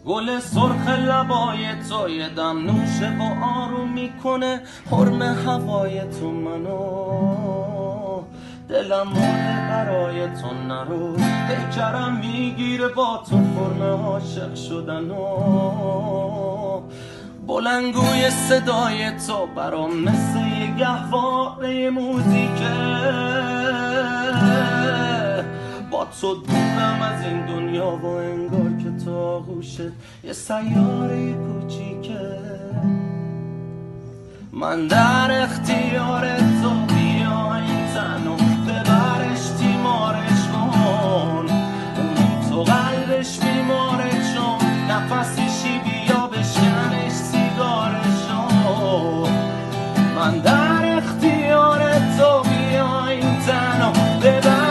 گل سرخ لبای تو یه دم نوشه و آروم میکنه حرم هوای تو منو دلم مرده برای تو نرو پیکرم میگیره با تو فرم عاشق شدن و بلنگوی صدای تو برام مثل یه گهواره موزیکه با تو دورم از این دنیا و انگار که تو آغوشت یه سیاره کوچیکه من در اختیار تو بیا این تن و